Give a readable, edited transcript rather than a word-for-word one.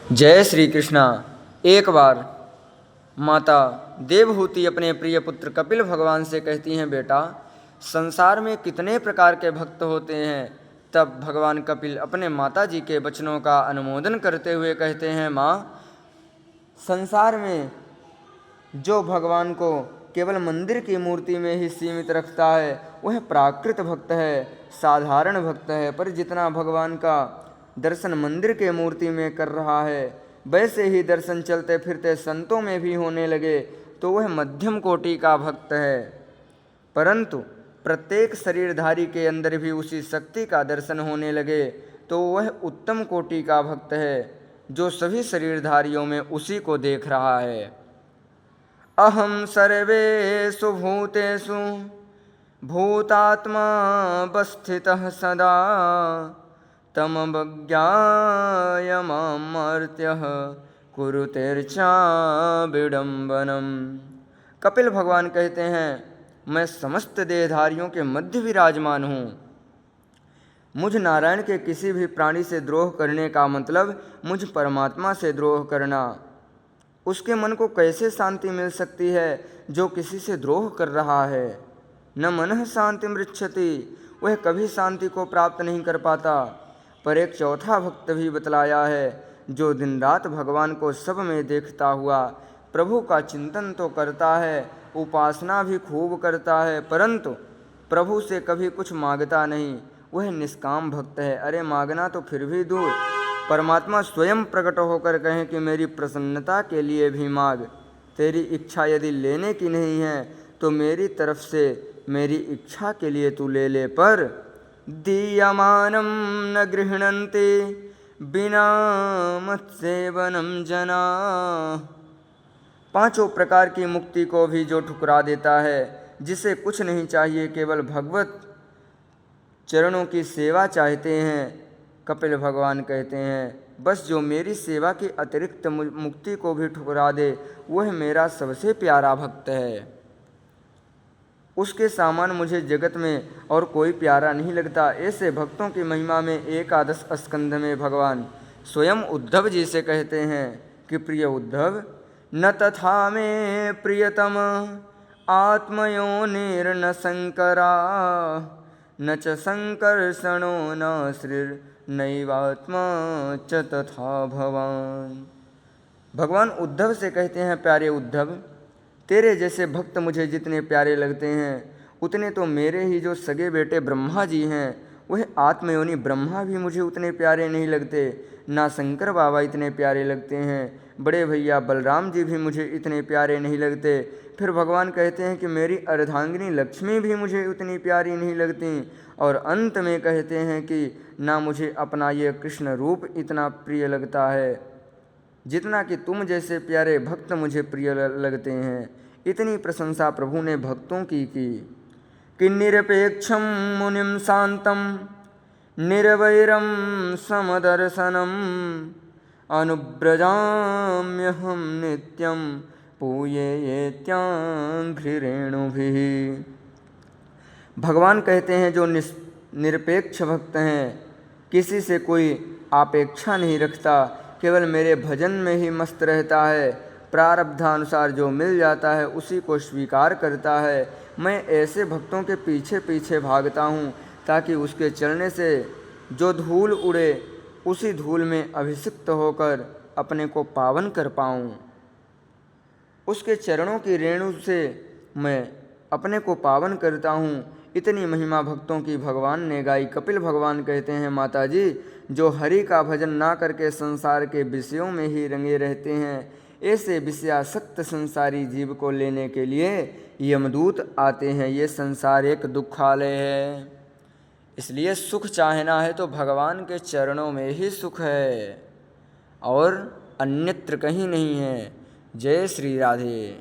जय श्री कृष्णा। एक बार माता देवहूति अपने प्रिय पुत्र कपिल भगवान से कहती हैं, बेटा संसार में कितने प्रकार के भक्त होते हैं। तब भगवान कपिल अपने माता जी के वचनों का अनुमोदन करते हुए कहते हैं, माँ संसार में जो भगवान को केवल मंदिर की मूर्ति में ही सीमित रखता है वह प्राकृत भक्त है, साधारण भक्त है। पर जितना भगवान का दर्शन मंदिर के मूर्ति में कर रहा है वैसे ही दर्शन चलते फिरते संतों में भी होने लगे तो वह मध्यम कोटि का भक्त है। परंतु प्रत्येक शरीरधारी के अंदर भी उसी शक्ति का दर्शन होने लगे तो वह उत्तम कोटि का भक्त है जो सभी शरीरधारियों में उसी को देख रहा है। अहम सर्वेषु भूतेषु भूतात्मा अवस्थितः सदा तमवज्ञाय मामर्त्यः कुरुतेर्चा विडम्बनम। कपिल भगवान कहते हैं, मैं समस्त देहधारियों के मध्य विराजमान हूँ। मुझ नारायण के किसी भी प्राणी से द्रोह करने का मतलब मुझ परमात्मा से द्रोह करना। उसके मन को कैसे शांति मिल सकती है जो किसी से द्रोह कर रहा है। न मनः शांति मृच्छति, वह कभी शांति को प्राप्त नहीं कर पाता। पर एक चौथा भक्त भी बतलाया है जो दिन रात भगवान को सब में देखता हुआ प्रभु का चिंतन तो करता है, उपासना भी खूब करता है, परंतु प्रभु से कभी कुछ मांगता नहीं। वह निष्काम भक्त है। अरे मांगना तो फिर भी दूर, परमात्मा स्वयं प्रकट होकर कहें कि मेरी प्रसन्नता के लिए भी मांग। तेरी इच्छा यदि लेने की नहीं है तो मेरी तरफ से मेरी इच्छा के लिए तू ले ले, पर दीयमानं न गृह्णन्ति बिना मत्सेवनं जना। पांचों प्रकार की मुक्ति को भी जो ठुकरा देता है, जिसे कुछ नहीं चाहिए केवल भगवत चरणों की सेवा चाहते हैं, कपिल भगवान कहते हैं बस जो मेरी सेवा के अतिरिक्त मुक्ति को भी ठुकरा दे वह मेरा सबसे प्यारा भक्त है। उसके सामान मुझे जगत में और कोई प्यारा नहीं लगता। ऐसे भक्तों की महिमा में एकादश स्कंध में भगवान स्वयं उद्धव जी से कहते हैं कि प्रिय उद्धव, न तथा में प्रियतम आत्मयोनिर्न शंकरा न च संकर्षणो न श्रीर्नैवात्मा च तथा भवान। भगवान उद्धव से कहते हैं, प्यारे उद्धव तेरे जैसे भक्त मुझे जितने प्यारे लगते हैं उतने तो मेरे ही जो सगे बेटे ब्रह्मा जी हैं वह आत्मयोनि ब्रह्मा भी मुझे उतने प्यारे नहीं लगते। ना शंकर बाबा इतने प्यारे लगते हैं, बड़े भैया बलराम जी भी मुझे इतने प्यारे नहीं लगते। फिर भगवान कहते हैं कि मेरी अर्धांगिनी लक्ष्मी भी मुझे उतनी प्यारी नहीं लगती। और अंत में कहते हैं कि ना मुझे अपना ये कृष्ण रूप इतना प्रिय लगता है जितना कि तुम जैसे प्यारे भक्त मुझे प्रिय लगते हैं। इतनी प्रशंसा प्रभु ने भक्तों की कि निरपेक्षम मुनिम शांतम निर्वैरम समदर्शनम अनुव्रजाम्यहम नित्यम पूयेत्यांघ्रिरेणुभिः। भगवान कहते हैं जो निरपेक्ष भक्त हैं, किसी से कोई अपेक्षा नहीं रखता, केवल मेरे भजन में ही मस्त रहता है, प्रारब्धानुसार जो मिल जाता है उसी को स्वीकार करता है। मैं ऐसे भक्तों के पीछे पीछे भागता हूँ ताकि उसके चलने से जो धूल उड़े उसी धूल में अभिषिक्त होकर अपने को पावन कर पाऊँ। उसके चरणों की रेणु से मैं अपने को पावन करता हूँ। इतनी महिमा भक्तों की भगवान ने गाई। कपिल भगवान कहते हैं, माता जी जो हरि का भजन ना करके संसार के विषयों में ही रंगे रहते हैं, ऐसे विषयासक्त संसारी जीव को लेने के लिए यमदूत आते हैं। ये संसार एक दुखालय है, इसलिए सुख चाहना है तो भगवान के चरणों में ही सुख है और अन्यत्र कहीं नहीं है। जय श्री राधे।